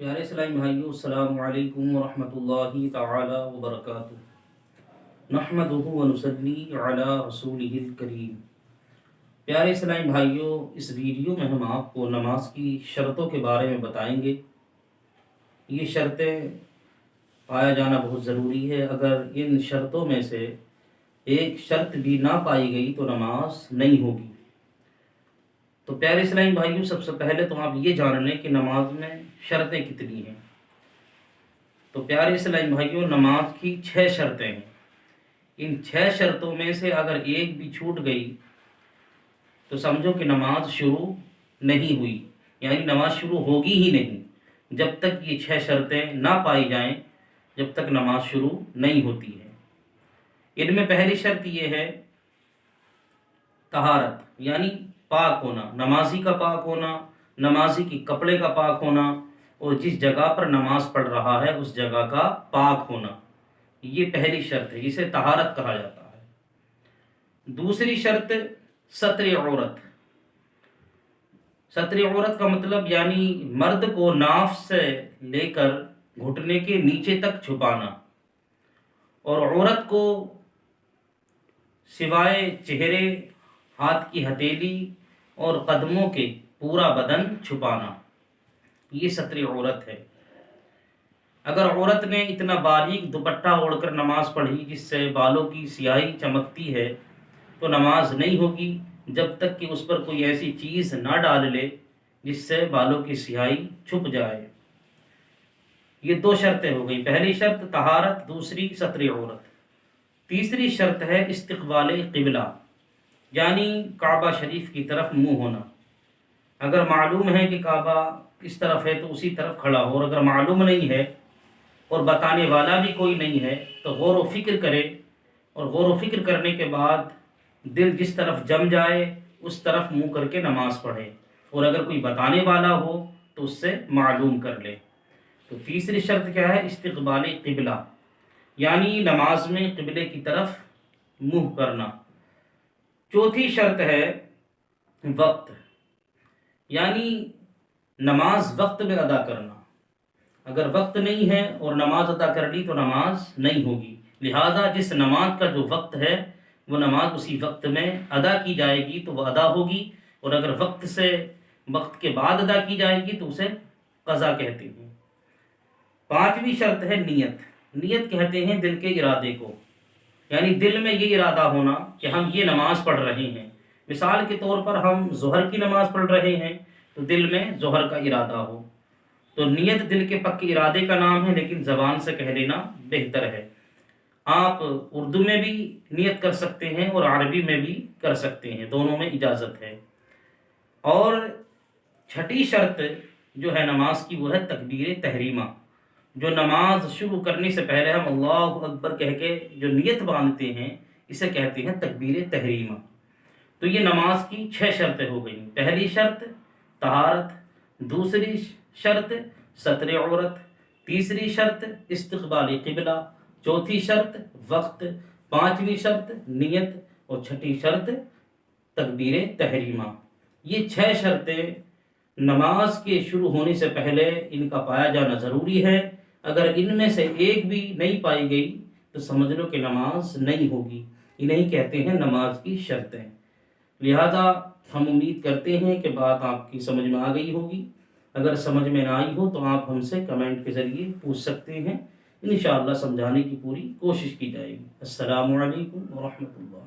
پیارے اسلامی بھائیو، السلام علیکم ورحمۃ اللہ تعالی وبرکاتہ۔ نحمدہ ونصلی علی رسولہ الکریم۔ پیارے اسلامی بھائیو، اس ویڈیو میں ہم آپ کو نماز کی شرطوں کے بارے میں بتائیں گے۔ یہ شرطیں پایا جانا بہت ضروری ہے۔ اگر ان شرطوں میں سے ایک شرط بھی نہ پائی گئی تو نماز نہیں ہوگی۔ تو پیارے اسلامی بھائیوں، سب سے پہلے تو آپ یہ جان لیں کہ نماز میں شرطیں کتنی ہیں۔ تو پیارے اسلامی بھائیوں، نماز کی 6 شرطیں ہیں۔ ان 6 شرطوں میں سے اگر ایک بھی چھوٹ گئی تو سمجھو کہ نماز شروع نہیں ہوئی، یعنی نماز شروع ہوگی ہی نہیں۔ جب تک یہ 6 شرطیں نہ پائی جائیں، جب تک نماز شروع نہیں ہوتی ہے۔ ان میں پہلی شرط یہ ہے طہارت، یعنی پاک ہونا، نمازی کا پاک ہونا، نمازی کی کپڑے کا پاک ہونا، اور جس جگہ پر نماز پڑھ رہا ہے اس جگہ کا پاک ہونا۔ یہ پہلی شرط ہے، اسے طہارت کہا جاتا ہے۔ دوسری شرط ستر عورت۔ ستر عورت کا مطلب یعنی مرد کو ناف سے لے کر گھٹنے کے نیچے تک چھپانا، اور عورت کو سوائے چہرے، ہاتھ کی ہتھیلی اور قدموں کے پورا بدن چھپانا، یہ ستر عورت ہے۔ اگر عورت نے اتنا باریک دوپٹہ اوڑھ کر نماز پڑھی جس سے بالوں کی سیاہی چمکتی ہے تو نماز نہیں ہوگی، جب تک کہ اس پر کوئی ایسی چیز نہ ڈال لے جس سے بالوں کی سیاہی چھپ جائے۔ یہ 2 شرطیں ہو گئی، پہلی شرط طہارت، دوسری ستر عورت۔ تیسری شرط ہے استقبال قبلہ، یعنی کعبہ شریف کی طرف منہ ہونا۔ اگر معلوم ہے کہ کعبہ اس طرف ہے تو اسی طرف کھڑا ہو، اور اگر معلوم نہیں ہے اور بتانے والا بھی کوئی نہیں ہے تو غور و فکر کرے، اور غور و فکر کرنے کے بعد دل جس طرف جم جائے اس طرف منہ کر کے نماز پڑھے، اور اگر کوئی بتانے والا ہو تو اس سے معلوم کر لے۔ تو تیسری شرط کیا ہے؟ استقبال قبلہ، یعنی نماز میں قبلے کی طرف منہ کرنا۔ چوتھی شرط ہے وقت، یعنی نماز وقت میں ادا کرنا۔ اگر وقت نہیں ہے اور نماز ادا کر لی تو نماز نہیں ہوگی، لہذا جس نماز کا جو وقت ہے وہ نماز اسی وقت میں ادا کی جائے گی تو وہ ادا ہوگی، اور اگر وقت کے بعد ادا کی جائے گی تو اسے قضا کہتے ہیں۔ 5ویں شرط ہے نیت۔ نیت کہتے ہیں دل کے ارادے کو، یعنی دل میں یہ ارادہ ہونا کہ ہم یہ نماز پڑھ رہے ہیں۔ مثال کے طور پر ہم ظہر کی نماز پڑھ رہے ہیں تو دل میں ظہر کا ارادہ ہو، تو نیت دل کے پکے ارادے کا نام ہے، لیکن زبان سے کہہ لینا بہتر ہے۔ آپ اردو میں بھی نیت کر سکتے ہیں اور عربی میں بھی کر سکتے ہیں، دونوں میں اجازت ہے۔ اور 6ٹھی شرط جو ہے نماز کی وہ ہے تکبیر تحریمہ۔ جو نماز شروع کرنے سے پہلے ہم اللہ اکبر کہہ کے جو نیت باندھتے ہیں اسے کہتے ہیں تکبیر تحریمہ۔ تو یہ نماز کی 6 شرطیں ہو گئیں۔ پہلی شرط طہارت، دوسری شرط ستر عورت، تیسری شرط استقبال قبلہ، چوتھی شرط وقت، 5ویں شرط نیت، اور 6ٹھی شرط تکبیر تحریمہ۔ یہ 6 شرطیں نماز کے شروع ہونے سے پہلے ان کا پایا جانا ضروری ہے۔ اگر ان میں سے ایک بھی نہیں پائی گئی تو سمجھ لو کہ نماز نہیں ہوگی۔ انہیں کہتے ہیں نماز کی شرطیں۔ لہذا ہم امید کرتے ہیں کہ بات آپ کی سمجھ میں آ گئی ہوگی۔ اگر سمجھ میں نہ آئی ہو تو آپ ہم سے کمنٹ کے ذریعے پوچھ سکتے ہیں، انشاءاللہ سمجھانے کی پوری کوشش کی جائے گی۔ السلام علیکم ورحمۃ اللہ۔